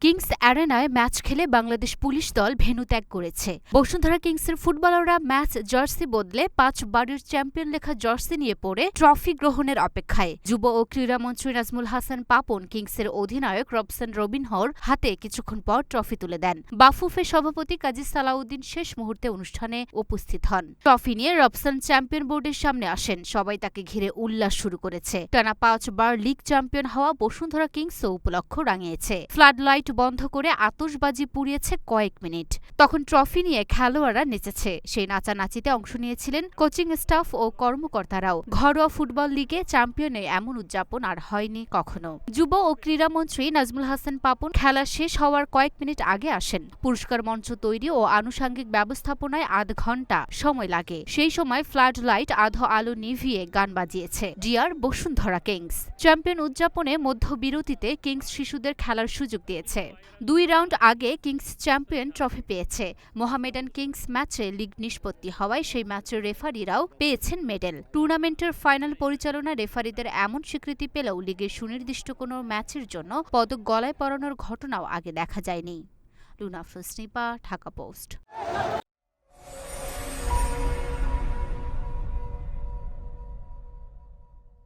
Kings অ্যারেনায় match খেলে Bangladesh police দল venue ত্যাগ করেছে। বসুন্ধরা কিংসের ফুটবলাররা ম্যাচ জার্সি বদলে 5 বারের চ্যাম্পিয়ন লেখা জার্সি নিয়ে পড়ে ট্রফি গ্রহণের অপেক্ষায়। যুব ও ক্রীড়ামন্ত্রী নাজমুল হাসান পাপন কিংসের অধিনায়ক রবসন রবিনহোর হাতে কিছুক্ষণ পর ট্রফি তুলে দেন। বাফুফে সভাপতি কাজী সালাউদ্দিন শেষ মুহূর্তে অনুষ্ঠানে উপস্থিত হন। ট্রফি নিয়ে রবসন চ্যাম্পিয়ন বোর্ডের সামনে আসেন। সবাই তাকে ঘিরে উল্লাস শুরু করেছে। টানা 5 বার লিগ চ্যাম্পিয়ন হওয়া বসুন্ধরা কিংসও উপলক্ষ রাঙিয়েছে। ফ্লাড লাইট বন্ধ করে আতশবাজি পুড়িয়েছে কয়েক মিনিট। তখন ট্রফি নিয়ে খেলোয়াড়রা নেচেছে। সেই নাচানাচিতে অংশ নিয়েছিলেন কোচিং স্টাফ ও কর্মকর্তারাও। ঘরোয়া ফুটবল লিগে চ্যাম্পিয়নে এমন উদযাপন আর হয়নি কখনো। যুব ও ক্রীড়ামন্ত্রী নাজমুল হাসান পাপন খেলা শেষ হওয়ার কয়েক মিনিট আগে আসেন। পুরস্কার মঞ্চ তৈরি ও আনুষঙ্গিক ব্যবস্থাপনায় আধ ঘণ্টা সময় লাগে। সেই সময় ফ্লাড লাইট আধো আলো নিভিয়ে গান বাজিয়েছে ডিয়ার বসুন্ধরা কিংস। চ্যাম্পিয়ন উদযাপনে মধ্যবিরতিতে কিংস শিশুদের খেলার সুযোগ দিয়েছে। 2 রাউন্ড আগে কিংস চ্যাম্পিয়ন ট্রফি পেয়েছে। মোহামেডান কিংস ম্যাচে লিগ নিষ্পত্তি হওয়ায় সেই ম্যাচের রেফারিরাও পেয়েছেন মেডেল। টুর্নামেন্টের ফাইনাল পরিচালনা রেফারিদের এমন স্বীকৃতি পেলেও লিগের সুনির্দিষ্ট কোনো ম্যাচের জন্য পদক গলায় পরানোর ঘটনাও আগে দেখা যায়নি। লুনা ফ্রুসনিপা, ঢাকা পোস্ট।